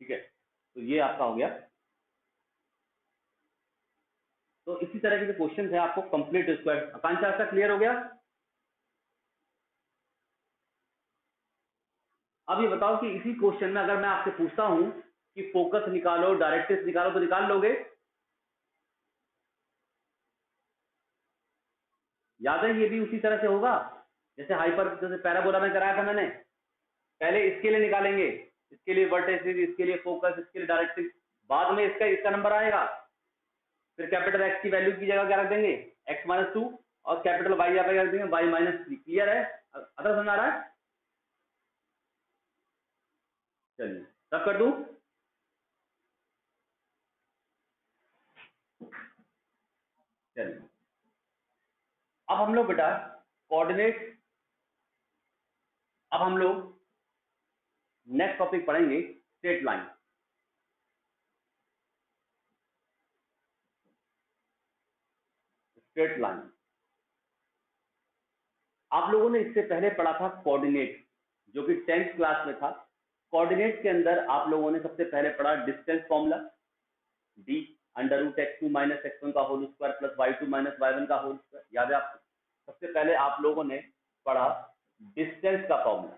ठीक है, तो ये आपका हो गया। तो इसी तरह के जो क्वेश्चन है आपको कंप्लीट स्क्वायर, आकांक्षा आपका क्लियर हो गया। अब ये बताओ कि इसी क्वेश्चन में अगर मैं आपसे पूछता हूं कि फोकस निकालो, डायरेक्ट्रिक्स निकालो, तो निकाल लोगे? याद है, ये भी उसी तरह से होगा जैसे हाइपर, जैसे पैराबोला में कराया था मैंने। पहले इसके लिए निकालेंगे, इसके लिए वर्टेक्स, इसके लिए फोकस, इसके लिए डायरेक्ट्रिक्स, बाद में इसका इसका नंबर आएगा, फिर कैपिटल एक्स की वैल्यू की जगह क्या रख देंगे, x-2, और कैपिटल वाई यहाँ पे रख देंगे y-3। क्लियर है? अगर समझ आ रहा है? चलिए तब कर दूं। चलिए अब हम लोग बेटा कोऑर्डिनेट, अब हम लोग नेक्स्ट टॉपिक पढ़ेंगे स्ट्रेट लाइन। स्ट्रेट लाइन आप लोगों ने इससे पहले पढ़ा था कोऑर्डिनेट, जो कि 10th क्लास में था। कोऑर्डिनेट के अंदर आप लोगों ने सबसे पहले पढ़ा distance formula, d √x2 - x1 का whole square plus y2 - y1 का होल स्क्वायर। याद है आपको? सबसे पहले आप लोगों ने पढ़ा डिस्टेंस का फॉर्मूला,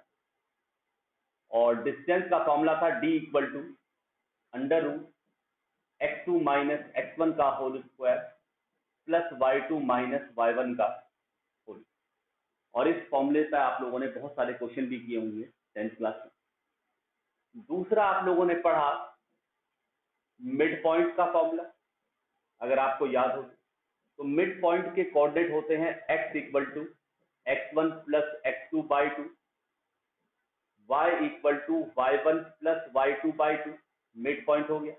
और डिस्टेंस का फॉर्मूला था d √x2 - x1 का whole square plus y2 - y1 का होल। और इस फॉर्मूले पर आप लोगों ने बहुत सारे क्वेश्चन भी किए होंगे 10th क्लास में। दूसरा आप लोगों ने पढ़ा मिड पॉइंट का फॉर्मूला, अगर आपको याद हो तो मिड पॉइंट के कोऑर्डिनेट होते हैं x = x1 + x2/2, y = y1 + y2/2, mid point हो गया।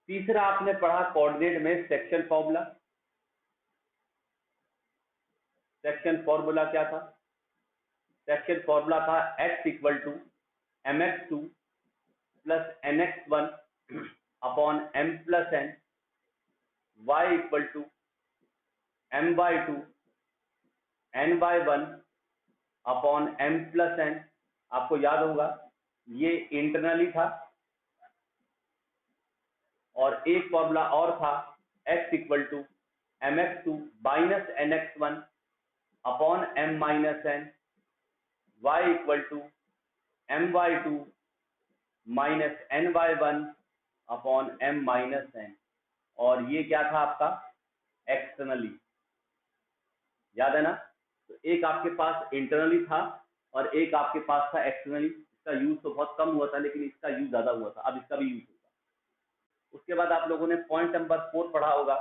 तीसरा आपने पढ़ा कोऑर्डिनेट में सेक्शन फॉर्मूला। सेक्शन फॉर्मूला क्या था? सेक्शन फॉर्मूला था x = mx2 + nx1 upon m + n, y = m/2 n/1 upon m + n। आपको याद होगा ये इंटरनली था। और एक फॉर्मूला और था x = mx2 - nx1 upon m - n, y = m/2 - n/1 upon m - n। और ये क्या था आपका? एक्सटर्नली। याद है ना? तो एक आपके पास इंटरनली था और एक आपके पास था एक्सटर्नली। इसका यूज तो बहुत कम हुआ था, लेकिन इसका यूज ज्यादा हुआ था, अब इसका भी यूज होगा। उसके बाद आप लोगों ने पॉइंट नंबर 4 पढ़ा होगा,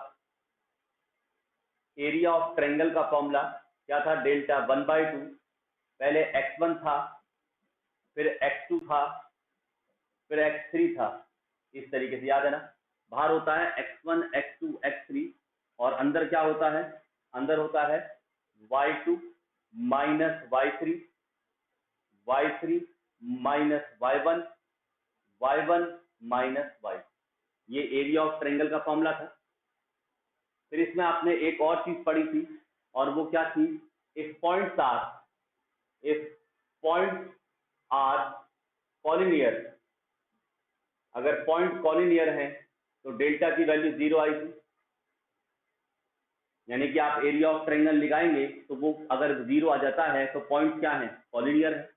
एरिया ऑफ ट्रायंगल का फॉर्मूला क्या था? डेल्टा 1/2। पहले x1 था, फिर x2 था, फिर x3 था, इस तरीके से। याद है ना? बाहर होता है x1 x2 x3, और अंदर क्या होता है? अंदर होता है y2 - y3, y3 - y1, y1 - y। ये एरिया ऑफ ट्रायंगल का फॉर्मूला था। फिर इसमें आपने एक और चीज पढ़ी थी, और वो क्या थी? इफ पॉइंट्स आर कॉलिनियर, अगर पॉइंट कॉलिनियर है तो डेल्टा की वैल्यू 0 आई थी। यानी कि आप एरिया ऑफ ट्रायंगल लगाएंगे तो वो अगर 0 आ जाता है तो पॉइंट क्या है? कॉलिनियर है।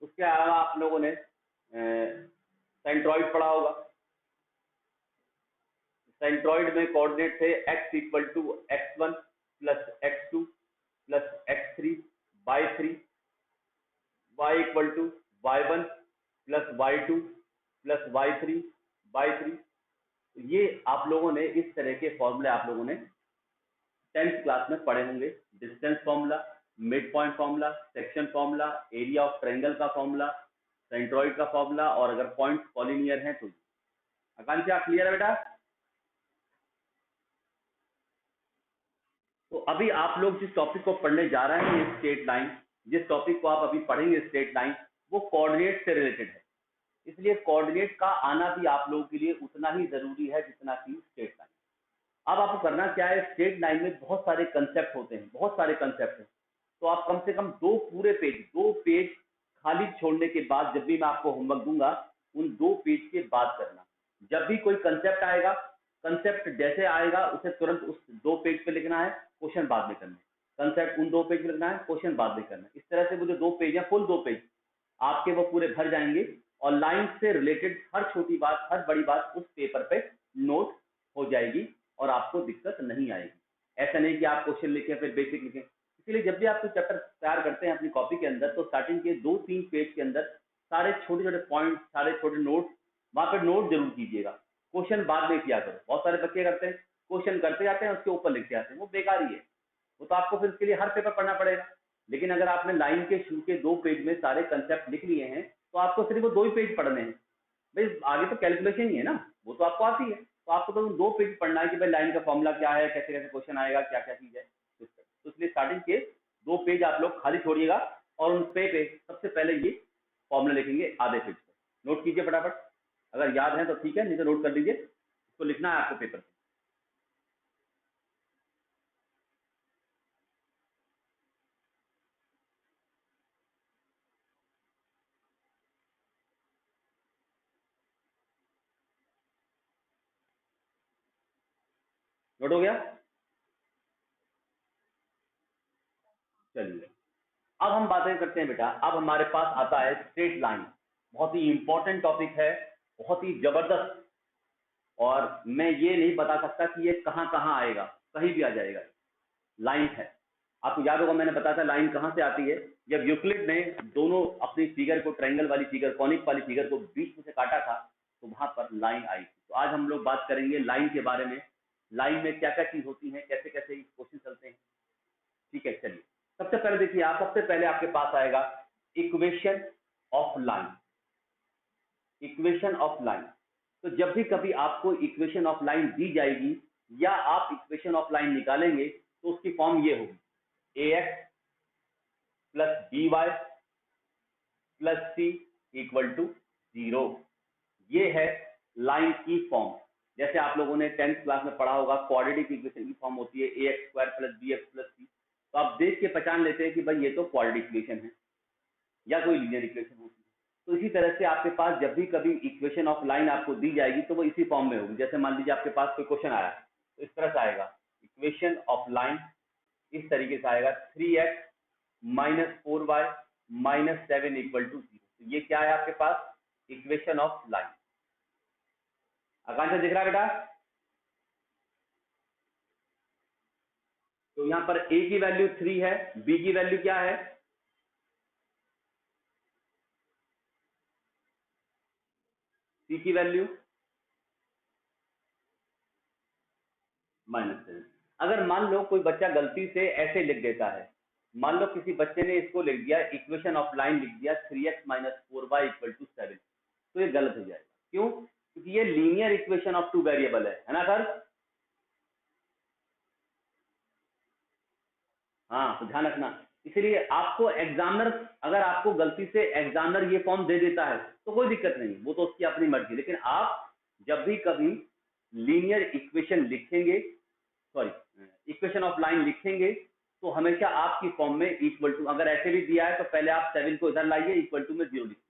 उसके अलावा आप लोगों ने सेंट्रॉइड पढ़ा होगा। सेंट्रॉइड में कोऑर्डिनेट थे x = x1 + x2 + x3/3, y = y1 + y2 + y3/3। ये आप लोगों ने इस तरह के फॉर्मूले आप लोगों ने 10th क्लास में पढ़े होंगे। Distance formula, mid point formula, section formula, area of triangle का फॉर्मूला, सेंट्रॉइड का फॉर्मूला, और अगर पॉइंट कॉलिनियर है तो। आकांक्षा क्लियर है बेटा? तो अभी आप लोग जिस टॉपिक को पढ़ने जा रहे हैं स्ट्रेट लाइन, जिस टॉपिक को आप अभी पढ़ेंगे स्ट्रेट लाइन, वो कोऑर्डिनेट से रिलेटेड है। इसलिए कोऑर्डिनेट का आना भी आप लोगों के लिए उतना ही जरूरी है जितना कि स्ट्रेट लाइन। अब आपको करना क्या है? स्ट्रेट लाइन में बहुत सारे कंसेप्ट होते हैं, बहुत सारे कंसेप्ट हैं। तो आप कम से कम 2 पूरे पेज, 2 पेज खाली खाली छोड़ने के बाद जब भी मैं आपको होमवर्क दूंगा उन 2 पेज के बाद करना। जब भी कोई कंसेप्ट आएगा, कंसेप्ट जैसे आएगा उसे तुरंत उस 2 पेज पे लिखना है, क्वेश्चन बाद में करना है। कंसेप्ट उन 2 पेज पे लिखना है, क्वेश्चन बाद में करना है। इस तरह से वो जो 2 पेज है, फुल 2 पेज आपके वो पूरे भर जाएंगे और लाइन से रिलेटेड हर छोटी बात, हर बड़ी बात उस पेपर पे नोट हो जाएगी और आपको दिक्कत नहीं आएगी। ऐसा नहीं कि आप क्वेश्चन लिखें फिर बेसिक लिखें। इसलिए जब भी आप कोई चैप्टर तैयार करते हैं अपनी कॉपी के अंदर, तो स्टार्टिंग के 2-3 पेज के अंदर सारे छोटे छोटे पॉइंट, सारे छोटे नोट, वहां पर नोट जरूर कीजिएगा। क्वेश्चन बाद में किया करो। बहुत सारे बच्चे करते हैं क्वेश्चन करते जाते हैं, उसके ऊपर लिखते आते हैं, वो बेकार ही है। वो तो आपको फिर उसके लिए हर पेपर पढ़ना पड़ेगा। लेकिन अगर आपने लाइन के शुरू के 2 पेज में सारे कंसेप्ट लिख लिए हैं, तो आपको सिर्फ वो 2 ही पेज पढ़ने हैं। भाई आगे तो कैलकुलेशन ही है ना, वो तो आपको आती है, तो आपको तो 2 पेज पढ़ना है कि भाई लाइन का फॉर्मूला क्या है, कैसे कैसे क्वेश्चन आएगा, क्या क्या चीज है। तो इसलिए स्टार्टिंग के 2 पेज आप लोग खाली छोड़िएगा और उन पे सबसे पहले ये फॉर्मूला लिखेंगे आधे पेज पे। नोट कीजिए फटाफट, अगर याद है तो ठीक है, नहीं तो नोट कर लीजिए। इसको लिखना है आपको पेपर पे। नोट हो गया? चलिए अब हम बातें करते हैं बेटा। अब हमारे पास आता है स्ट्रेट लाइन। बहुत ही इंपॉर्टेंट टॉपिक है, बहुत ही जबरदस्त। और मैं ये नहीं बता सकता कि ये कहाँ कहाँ आएगा, कहीं भी आ जाएगा। लाइन है, आपको याद होगा मैंने बताया था लाइन कहाँ से आती है। जब यूक्लिड ने दोनों अपनी फिगर को, ट्रायंगल वाली फिगर, कॉनिक वाली फिगर को बीच में से काटा था, तो वहां पर लाइन आई थी। तो आज हम लोग बात करेंगे लाइन के बारे में। लाइन में क्या क्या चीज होती है, कैसे कैसे क्वेश्चन चलते हैं। ठीक है, चलिए सबसे पहले देखिए आप, सबसे पहले आपके पास आएगा equation of line. Equation of line, तो जब भी कभी आपको इक्वेशन ऑफ लाइन दी जाएगी या आप इक्वेशन ऑफ लाइन निकालेंगे, तो उसकी फॉर्म ये होगी, A X plus B Y plus C equal to 0। ये है लाइन की फॉर्म। जैसे आप लोगों ने 10th क्लास में पढ़ा होगा, क्वाड्रेटिक इक्वेशन की फॉर्म होती है A X square plus B X plus C. तो आप देख के पहचान लेते हैं कि भाई ये तो क्वाड्रेटिक इक्वेशन है या कोई लीनियर इक्वेशन होती है। तो इसी तरह से आपके पास जब भी कभी इक्वेशन ऑफ लाइन आपको दी जाएगी, तो वो इसी फॉर्म में होगी। जैसे मान लीजिए आपके पास कोई क्वेश्चन आया, तो इस तरह से आएगा, इक्वेशन ऑफ लाइन इस तरीके से आएगा, 3x minus 4y minus 7 equal to 0। तो ये क्या है आपके पास, इक्वेशन ऑफ लाइन। आकांक्षा दिख रहा है बेटा? तो यहाँ पर a की वैल्यू 3 है, b की वैल्यू क्या है, c की वैल्यू -7। अगर मान लो कोई बच्चा गलती से ऐसे लिख देता है, मान लो किसी बच्चे ने इसको लिख दिया, इक्वेशन ऑफ लाइन लिख दिया 3x minus 4y equal to 7, तो ये गलत हो जाएगा। क्यों? क्योंकि ये लीनियर इक्वेशन ऑफ 2 वेरिएबल है ना सर? हाँ, तो ध्यान रखना। इसलिए आपको एग्जामिनर, अगर आपको गलती से एग्जामिनर ये फॉर्म दे देता है तो कोई दिक्कत नहीं, वो तो उसकी अपनी मर्जी। लेकिन आप जब भी कभी लीनियर इक्वेशन लिखेंगे, सॉरी इक्वेशन ऑफ लाइन लिखेंगे, तो हमेशा आपकी फॉर्म में इक्वल टू, अगर ऐसे भी दिया है तो पहले आप 7 को इधर लाइए, इक्वल टू में 0 लिखिए।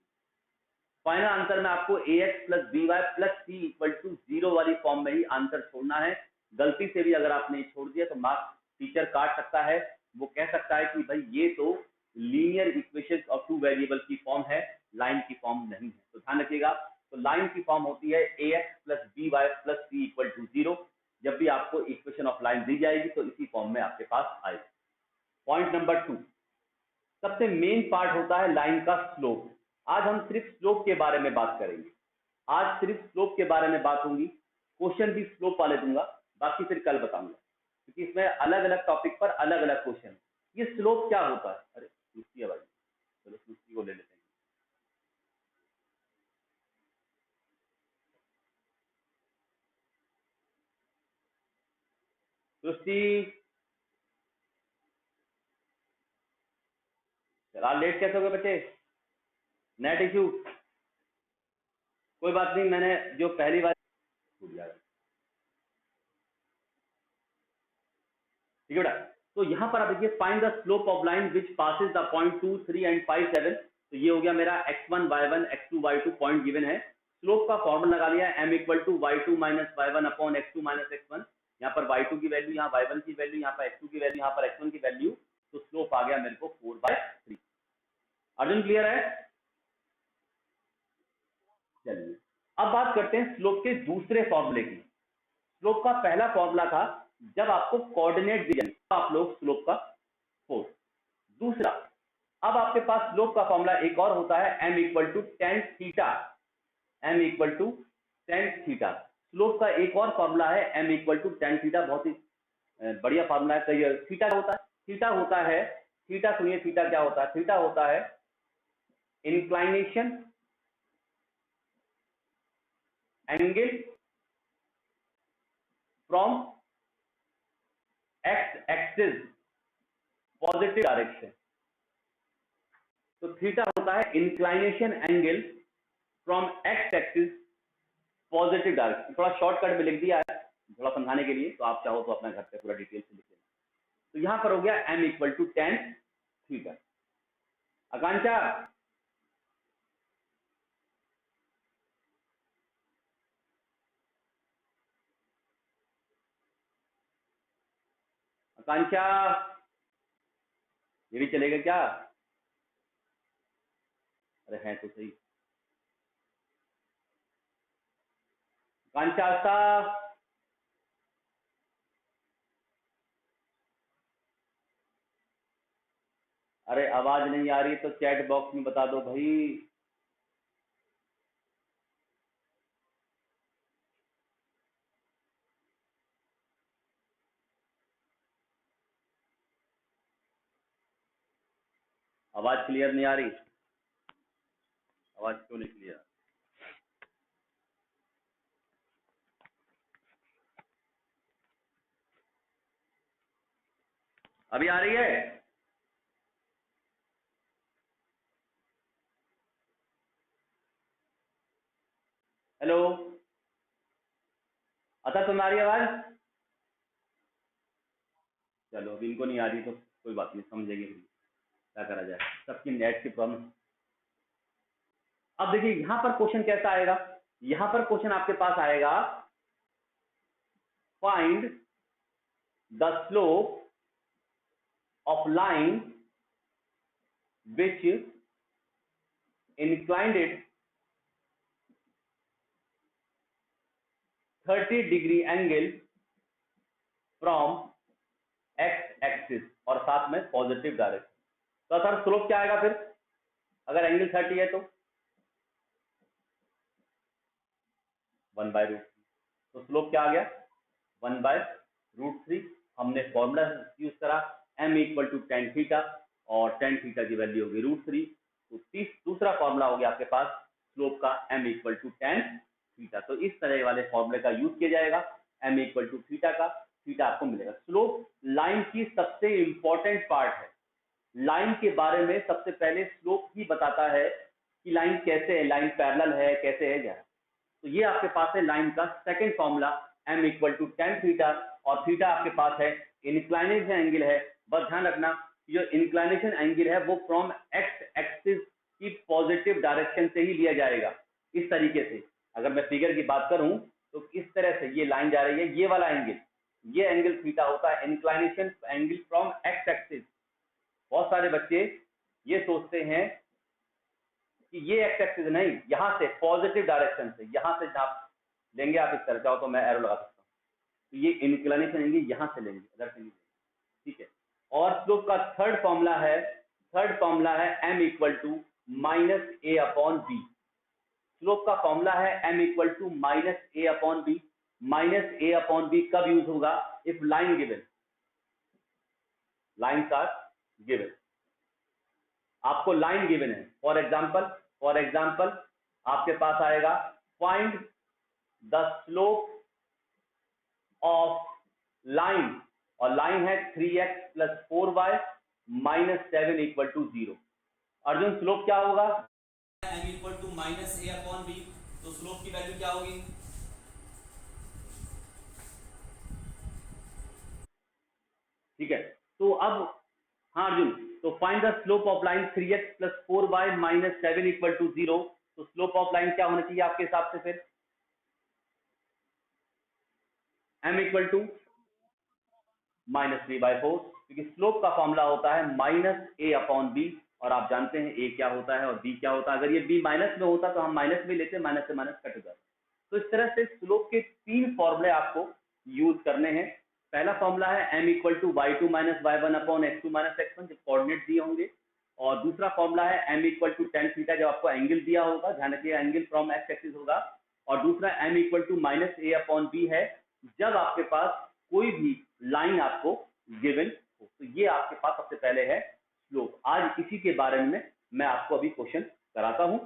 फाइनल आंसर में आपको A X plus B Y plus C equal to 0 वाली फॉर्म में ही आंसर छोड़ना है। गलती से भी अगर आपने छोड़ दिया तो मार्क्स टीचर काट सकता है। वो कह सकता है कि भाई ये तो लीनियर इक्वेशन ऑफ 2 वेरिएबल की फॉर्म है, लाइन की फॉर्म नहीं है। तो ध्यान रखिएगा, तो लाइन की फॉर्म होती है A X plus B Y plus C equal to 0। जब भी आपको इक्वेशन ऑफ लाइन दी जाएगी तो इसी फॉर्म में आपके पास आएगी। पॉइंट नंबर 2, सबसे मेन पार्ट होता है लाइन का स्लोप। आज हम सिर्फ स्लोप के बारे में बात करेंगे। आज सिर्फ स्लोप के बारे में बात होगी। क्वेश्चन भी स्लोप वाले दूंगा, बाकी फिर कल बताऊंगा, क्योंकि इसमें अलग अलग टॉपिक पर अलग अलग क्वेश्चन। ये स्लोप क्या होता है? अरे सुस्ती है भाई, चलो सुस्ती को ले लेते हैं। सुस्ती, चला लेट कैसे हो गए बच्चे? Net issue? कोई बात नहीं, मैंने जो पहली बार छूट जाएगा। ठीक है बेटा, तो यहां पर आप देखिए, find the slope of line which passes the point 2, 3 and 5, 7 तो ये हो गया मेरा x1 y1 x2 y2 point given है। स्लोप का फॉर्मूला लगा लिया m equal to y2 minus y1 upon x2 minus x1। यहाँ पर y2 की वैल्यू, यहाँ y1 की वैल्यू, यहाँ पर x2 की वैल्यू, यहाँ पर x1 की वैल्यू, तो स्लोप आ गया मेरे को 4/3। अर्जुन क्लियर है? चलिए अब बात करते हैं स्लोप के दूसरे फॉर्मूले की। स्लोप का पहला फॉर्मूला था जब आपको कोऑर्डिनेट दिया तो आप लोग स्लोप का 4। दूसरा, अब आपके पास स्लोप का फॉर्मूला एक और होता है m equal to ten theta. m equal to ten theta slope का एक और फॉर्मूला है m equal to ten theta. बहुत ही बढ़िया फॉर्मूला है। कहिए थीटा होता है, थीटा होता है, थीटा सुनिए थीटा क्या होता है। थीटा होता है inclination angle from x axis positive direction. तो थीटा होता है inclination angle from x axis positive direction. थोड़ा शॉर्टकट में लिख दिया है थोड़ा समझाने के लिए, तो आप चाहो तो अपना घर पे पूरा डिटेल से लिख लेना। तो यहां पर हो गया m equal to ten theta. Akanksha Akanksha ये भी चलेगा क्या? अरे है तो सही। आकांक्षा अरे आवाज नहीं आ रही तो चैट बॉक्स में बता दो भाई। आवाज क्लियर नहीं आ रही? आवाज क्यों नहीं क्लियर? अभी आ रही है? हेलो अच्छा तुम्हारी आवाज? चलो अभी इनको नहीं आ रही तो कोई बात नहीं, समझेंगे क्या करा जाए, सबकी नेट की प्रॉब्लम। अब देखिए यहां पर क्वेश्चन कैसा आएगा। यहां पर क्वेश्चन आपके पास आएगा find the slope of line which inclined it 30 degree angle from x axis और साथ में पॉजिटिव डायरेक्शन। तो सर स्लोप क्या आएगा फिर अगर एंगल 30 है तो 1/√3। तो स्लोप क्या आ गया 1/√3। हमने फॉर्मूला यूज करा m equal to ten theta और टेन थीटा की वैल्यू होगी √3। तो दूसरा फॉर्मूला हो गया आपके पास स्लोप का m equal to ten theta. तो इस तरह वाले फॉर्मूले का यूज किया जाएगा m इक्वल टू थीटा का, थीटा आपको मिलेगा। स्लोप लाइन की सबसे इंपॉर्टेंट पार्ट है। लाइन के बारे में सबसे पहले स्लोप ही बताता है कि लाइन कैसे है, लाइन पैरेलल है कैसे है क्या। तो ये आपके पास है लाइन का second formula m equal to ten theta और थीटा आपके पास है इंक्लाइनेशन एंगल है। बस ध्यान रखना जो इंक्लाइनेशन एंगल है वो फ्रॉम एक्स एक्सिस की पॉजिटिव डायरेक्शन से ही लिया जाएगा। इस तरीके से अगर मैं फिगर की बात करूं तो इस तरह से ये लाइन जा रही है, ये वाला एंगल, ये एंगल थीटा होता है inclination angle from x axis. बहुत सारे बच्चे ये सोचते हैं कि ये एक्स एक्सिस नहीं, यहाँ से पॉजिटिव डायरेक्शन से, यहाँ से आप लेंगे, आप इस तरह चाहो तो मैं एरो लगा सकता हूँ, तो ये इंक्लिनेशन लेंगे यहाँ से लेंगे, इधर से नहीं लेंगे, ठीक है। और स्लोप का थर्ड फॉर्मूला है m equal to minus A upon B. Slope का फॉर्मूला है m equal to minus A upon B. Minus A upon B कब यूज होगा? If line given, lines are given, आपको लाइन गिवन है। For example आपके पास आएगा find the slope of line, और लाइन है 3x plus 4y minus 7 equal to 0। Arjun slope क्या होगा? m equal to minus A upon B. तो स्लोप की वैल्यू क्या होगी? ठीक है, तो अब हाँ अर्जुन, तो find the slope of line 3x plus 4y minus 7 equal to 0। तो स्लोप ऑफ लाइन क्या होना चाहिए आपके हिसाब से फिर? m इक्वल टू -3/4, क्योंकि स्लोप का फॉर्मूला होता है -a/b, और आप जानते हैं a क्या होता है और b क्या होता है। अगर ये b माइनस में होता तो हम माइनस में लेते, माइनस से माइनस कट जाता। तो इस तरह से स्लोप के 3 फॉर्मूले आपको यूज करने हैं। पहला फॉर्मूला है m equal to y2 minus y1/x2 minus x1, जब कोऑर्डिनेट दिए होंगे। और दूसरा फॉर्मूला है m equal to tan theta, जब आपको एंगल दिया होगा, ध्यान रखिए एंगल फ्रॉम x एक्सिस होगा। और दूसरा m इक्वल टू -a/b है, जब आपके पास कोई भी लाइन आपको गिवन हो। तो ये आपके पास सबसे पहले है स्लोप। आज इसी के बारे में मैं आपको अभी क्वेश्चन कराता हूं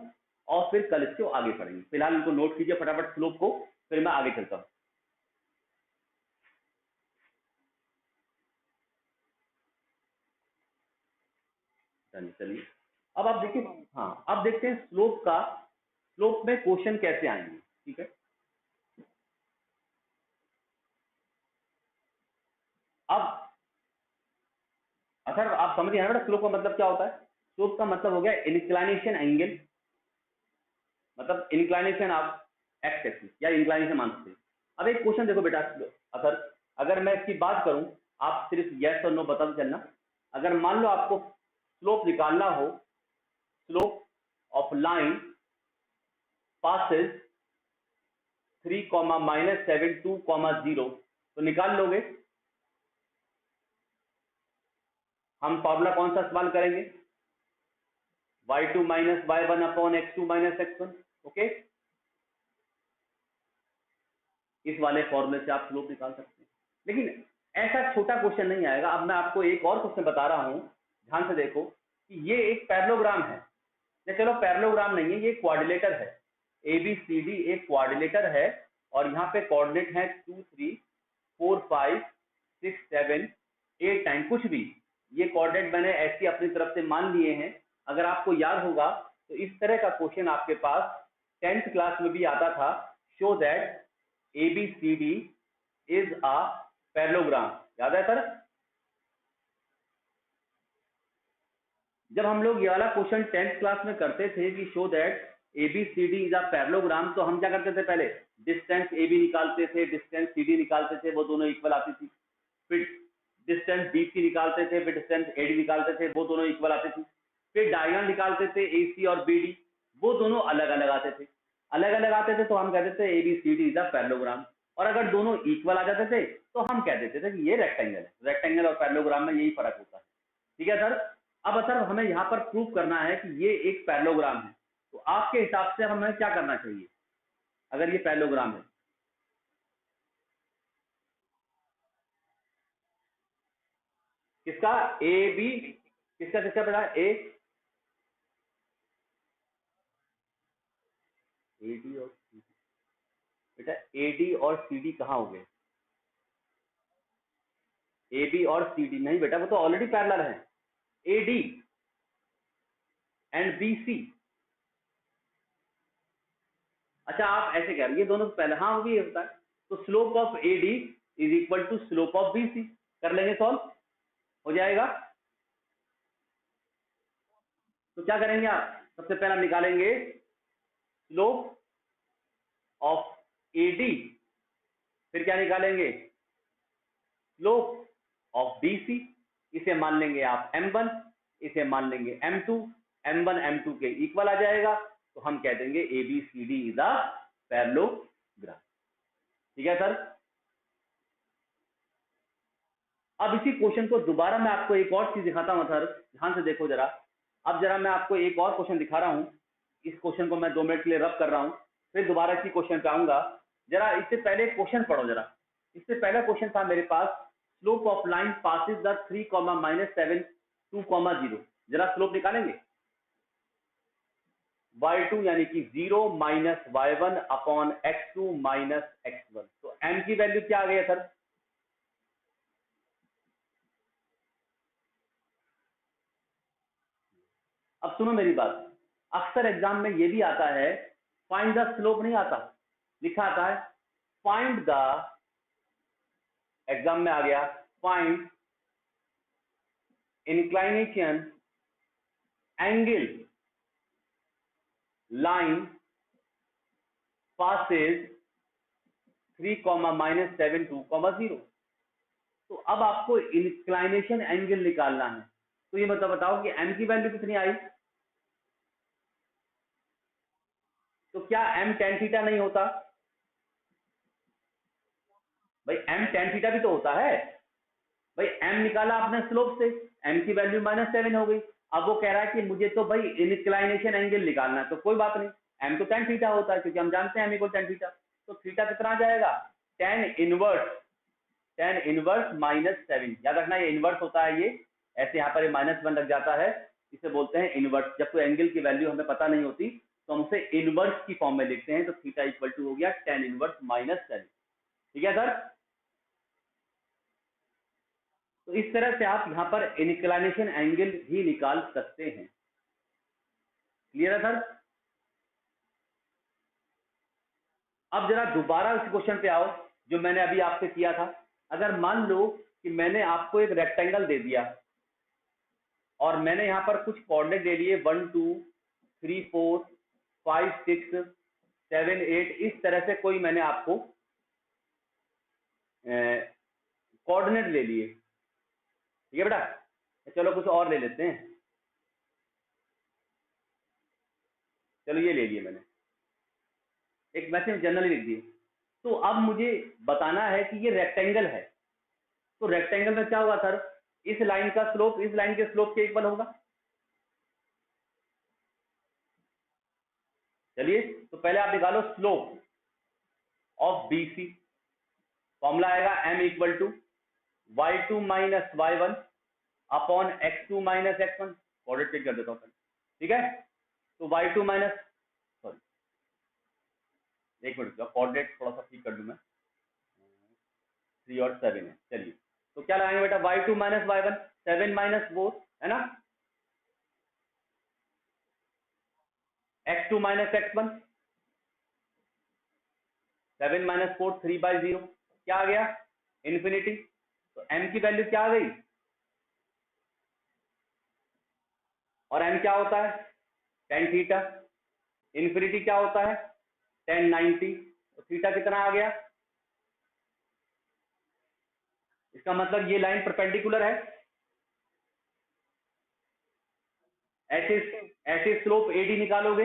और फिर कल इसको आगे पढ़ेंगे। फिलहाल इनको नोट कीजिए फटाफट स्लोप को, फिर मैं आगे चलता हूं। चलिए अब आप देखिए, हाँ अब देखते हैं स्लोप में क्वेश्चन कैसे आएंगे। ठीक है, अब अच्छा आप समझिए ना बेटा, स्लोप का मतलब क्या होता है? स्लोप का मतलब हो गया इंक्लाइनेशन एंगल, मतलब इंक्लाइनेशन ऑफ एक्स एक्सिस या इंक्लाइनेशन मान सकते हैं। अब एक क्वेश्चन देखो बेटा, अगर अगर मैं इसकी बात करूं, आप सिर्फ यस और नो बता चलना। अगर मान लो आपको स्लोप निकालना हो, स्लोप ऑफ लाइन पासेस 3, -7, 2, 0, तो निकाल लोगे। हम फॉर्मूला कौन सा इस्तेमाल करेंगे? y2 minus y1/x2 minus x1। Okay, इस वाले फॉर्मूले से आप स्लोप निकाल सकते हैं। लेकिन ऐसा छोटा क्वेश्चन नहीं आएगा। अब मैं आपको एक और क्वेश्चन बता रहा हूं, ध्यान से देखो कि ये एक पैरेललोग्राम है, या चलो पैरेललोग्राम नहीं है, ये क्वाड्रिलेटर है। ABCD एक क्वाड्रिलेटर है, और यहाँ पे कोऑर्डिनेट है 2, 3, 4, 5, 6, 7, 8, 9, कुछ भी। ये कोऑर्डिनेट मैंने ऐसी अपनी तरफ से मान लिए हैं। अगर आपको याद होगा तो इस तरह का क्वेश्चन आपके पास 10th क्लास में भी आता था। Show that ABCD is a parallelogram, याद है सर? जब हम लोग ये वाला क्वेश्चन 10th क्लास में करते थे कि show that ABCD is a parallelogram, तो हम क्या करते थे? पहले डिस्टेंस AB निकालते थे, डिस्टेंस CD निकालते थे, वो दोनों इक्वल आती थी। फिर डिस्टेंस BC निकालते थे, फिर डिस्टेंस AD निकालते थे, वो दोनों इक्वल आते थे। फिर डायगोनल निकालते थे AC और BD, वो दोनों अलग अलग आते थे। अलग अलग आते थे तो हम कहते थे ABCD इज अ पैरेललोग्राम। और अगर दोनों इक्वल आ जाते थे तो हम कह देते थे कि ये रेक्टेंगल है। रेक्टेंगल और पैरेललोग्राम में यही फर्क होता है। ठीक है सर? अब सर हमें यहाँ पर प्रूव करना है कि ये एक पैरेललोग्राम है, तो आपके हिसाब से हमें क्या करना चाहिए अगर ये पैरेललोग्राम है? किसका? ए बी, किसका किसका बेटा? ए डी और CD। बेटा AD और CD कहाँ हो गए? AB और CD नहीं बेटा, वो तो ऑलरेडी पैरेलल है। AD and BC। अच्छा आप ऐसे कह रहे हैं ये दोनों पहले, हाँ वो भी होता है। तो slope of AD is equal to slope of BC। कर लेंगे सॉल्व, हो जाएगा। तो क्या करेंगे आप? सबसे पहले हम निकालेंगे स्लोप ऑफ AD, फिर क्या निकालेंगे? Slope of BC। इसे मान लेंगे आप M1, इसे मान लेंगे M2। M1 M2 के इक्वल आ जाएगा, तो हम कह देंगे ABCD इज अ पैरेललोग्राम। ठीक है सर? अब इसी क्वेश्चन को दोबारा मैं आपको एक और चीज दिखाता हूं सर, ध्यान से देखो जरा। अब जरा मैं आपको एक और क्वेश्चन दिखा रहा हूं। इस क्वेश्चन को मैं 2 मिनट के लिए रब कर रहा हूं, फिर दोबारा इसी क्वेश्चन पे आऊंगा। जरा इससे पहले क्वेश्चन पढ़ो जरा। इससे पहला क्वेश्चन था मेरे पास, slope of line passes the 3, -7, 2, 0। जरा स्लोप निकालेंगे। y2 यानी कि 0 माइनस y1/x2 माइनस x1। तो m की वैल्यू क्या आ गई है सर? अब सुनो मेरी बात, अक्सर एग्जाम में ये भी आता है, फाइंड द स्लोप नहीं आता, लिखा आता है फाइंड द, एग्जाम में आ गया find inclination angle line passes 3, -7, 2, 0। तो अब आपको इंक्लाइनेशन एंगल निकालना है, तो ये मतलब बताओ कि m की वैल्यू कितनी आई। तो क्या m tan थीटा नहीं होता भाई? m tan थीटा भी तो होता है भाई। m निकाला आपने स्लोप से, m की वैल्यू -7 हो गई। अब वो कह रहा है कि मुझे तो भाई इंक्लाइनेशन एंगल निकालना है, तो कोई बात नहीं, m तो tan थीटा होता है, क्योंकि हम जानते हैं m इक्वल tan थीटा। तो थीटा कितना आ जाएगा, tan इनवर्स -7। याद रखना ये इनवर्स होता है, ये ऐसे यहाँ पर -1 लग जाता है, इसे बोलते हैं इनवर्स। जब कोई एंगल की वैल्यू हमें पता नहीं होती तो हम उसे इनवर्स की फॉर्म में लिखते हैं। तो थीटा इक्वल टू हो गया tan इनवर्स -7। ठीक है सर। तो इस तरह से आप यहाँ पर इंक्लाइनेशन एंगल भी निकाल सकते हैं। क्लियर है सर। अब जरा दोबारा उस क्वेश्चन पे आओ जो मैंने अभी आपसे किया था। अगर मान लो कि मैंने आपको एक रेक्टेंगल दे दिया और मैंने यहाँ पर कुछ कोऑर्डिनेट दे लिए 1 2 3 4 5 6 7 8, इस तरह से कोई मैंने आपको कोऑर्डिनेट ले लिए। ठीक है बेटा, चलो कुछ और ले लेते हैं। चलो ये ले लिए मैंने, एक मैसेज जनरली लिख दिए। तो अब मुझे बताना है कि ये रेक्टेंगल है, तो रेक्टेंगल में क्या होगा सर, इस लाइन का स्लोप इस लाइन के स्लोप के इक्वल होगा। चलिए तो पहले आप निकालो स्लोप ऑफ BC। फॉर्मूला आएगा m equal to y2 minus y1 upon x2 minus x1। Coordinate check कर देता हूँ। ठीक है, तो y2 माइनस, सॉरी एक मिनट का कोऑर्डिनेट थोड़ा सा ठीक कर लूँ मैं, 3 और 7 है। चलिए तो क्या लगाएंगे बेटा, y2 माइनस y1, 7 माइनस 4 है ना, x2 माइनस x1, 7 माइनस 4, 3/0। क्या आ गया, इन्फिनिटी। तो m की वैल्यू क्या आ गई, और m क्या होता है, tan थीटा। इन्फिनिटी क्या होता है, tan 90। तो थीटा कितना आ गया, इसका मतलब ये लाइन परपेंडिकुलर है। ऐसे ऐसे स्लोप AD निकालोगे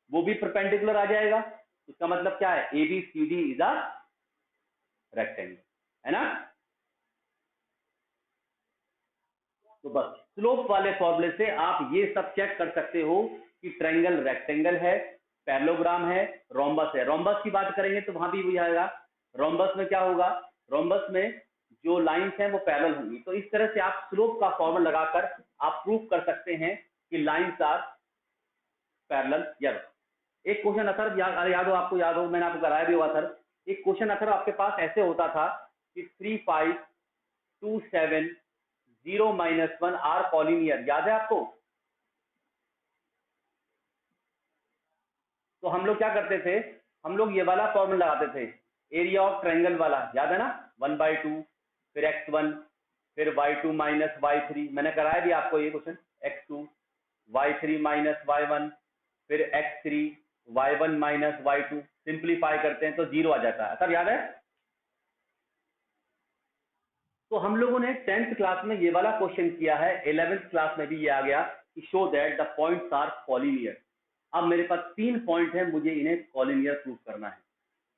वो भी परपेंडिकुलर आ जाएगा। इसका मतलब क्या है, ABCD इज अ रेक्टेंगल, है ना। तो बस स्लोप वाले फॉर्मूले से आप ये सब चेक कर सकते हो कि ट्रायंगल रेक्टेंगल है, पैरेललोग्राम है, रोम्बस है। रोम्बस की बात करेंगे तो वहां भी वही आएगा। रोम्बस में क्या होगा, रोम्बस में जो लाइंस हैं वो पैरेलल होंगी। तो इस तरह से आप स्लोप का फॉर्मूला लगाकर आप प्रूव कर सकते हैं कि लाइंस आर पैरेलल। यस, एक क्वेश्चन अथर याद हो आपको, याद हो मैंने आपको कराया भी होगा सर। एक क्वेश्चन अथर आपके पास ऐसे होता था कि 3 5 2 7 0 -1 आर कॉलिनियर, याद है आपको। तो हम लोग क्या करते थे, हम लोग ये वाला फॉर्मूला लगाते थे, एरिया ऑफ ट्रायंगल वाला, याद है ना, 1/2 फिर x1 फिर y2 माइनस y3। मैंने कराया भी आपको ये question, x2 y3 minus y1 फिर x3 y1 minus y2। Simplify करते हैं तो 0 आ जाता है, सब याद है। तो हम लोगों ने 10th क्लास में ये वाला क्वेश्चन किया है, 11th क्लास में भी ये आ गया कि show that the points are collinear. अब मेरे पास 3 पॉइंट है, मुझे इन्हें कॉलिनियर प्रूव करना है।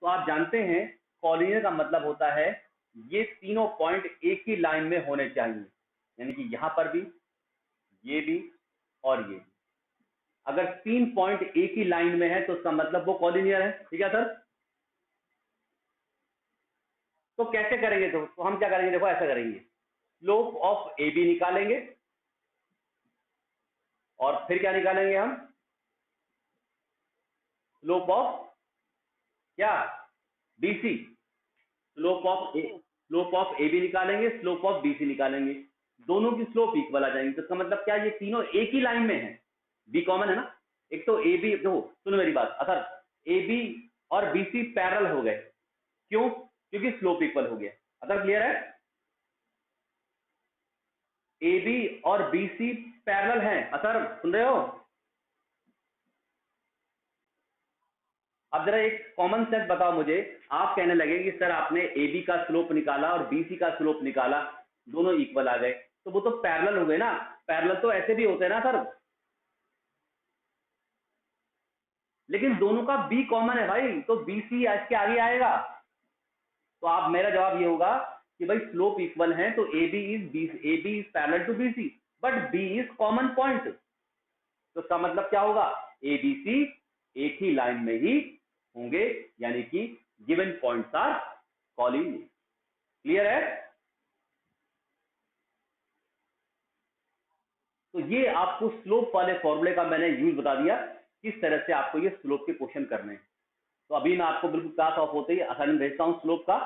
तो आप जानते हैं कॉलिनियर का मतलब होता है ये तीनों पॉइंट एक ही लाइन में होने चाहिए, यानी कि यहां पर भी, ये भी और ये भी। अगर 3 पॉइंट एक ही लाइन में है तो उसका मतलब वो कॉलिनियर है। ठीक है सर। तो कैसे करेंगे, तो हम क्या करेंगे, देखो ऐसा करेंगे, स्लोप ऑफ AB निकालेंगे और फिर क्या निकालेंगे हम, स्लोप ऑफ क्या, BC। स्लोप ऑफ AB निकालेंगे, स्लोप ऑफ BC निकालेंगे, दोनों की स्लोप इक्वल आ जाएंगे। तो इसका मतलब क्या, ये तीनों एक ही लाइन में है, B कॉमन है ना। एक तो AB, देखो सुनो मेरी बात अथर, AB और BC पैरेलल हो गए, क्यों, क्योंकि स्लोप इक्वल हो गया। अथर क्लियर है। ए बी और बी सी पैरेलल हैं। सर सुन रहे हो? अब जरा एक कॉमन सेंस बताओ मुझे, आप कहने लगे कि सर आपने ए बी का स्लोप निकाला और बी सी का स्लोप निकाला, दोनों इक्वल आ गए, तो वो तो पैरेलल हो गए ना। पैरेलल तो ऐसे भी होते हैं ना सर, लेकिन दोनों का बी कॉमन है भाई, तो बी सी इसके आगे आएगा। तो आप, मेरा जवाब ये होगा कि भाई स्लोप इक्वल है तो A B is parallel to B C, but B is common point. तो इसका मतलब क्या होगा, ए बी सी एक ही लाइन में ही होंगे, यानी कि given points are collinear. Clear है? तो ये आपको स्लोप वाले फॉर्मूले का मैंने यूज बता दिया, किस तरह से आपको ये स्लोप के क्वेश्चन करने हैं। तो अभी मैं आपको बिल्कुल क्लास ऑफ होते ही असाइनमेंट भेजता हूँ स्लोप का,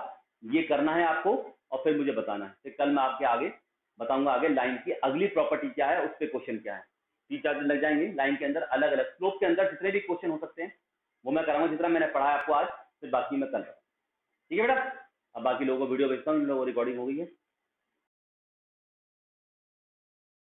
ये करना है आपको और फिर मुझे बताना है। फिर कल मैं आपके आगे बताऊंगा आगे लाइन की अगली प्रॉपर्टी क्या है, उस पर क्वेश्चन क्या है। 3-4 दिन लग जाएंगे लाइन के अंदर, अलग अलग स्लोप के अंदर जितने भी क्वेश्चन हो सकते हैं वो मैं कराऊंगा, जितना मैंने पढ़ा है आपको आज, फिर बाकी मैं कल। ठीक है बेटा? अब बाकी लोगों को वीडियो भेजता हूँ, इन लोगों को रिकॉर्डिंग हो गई है।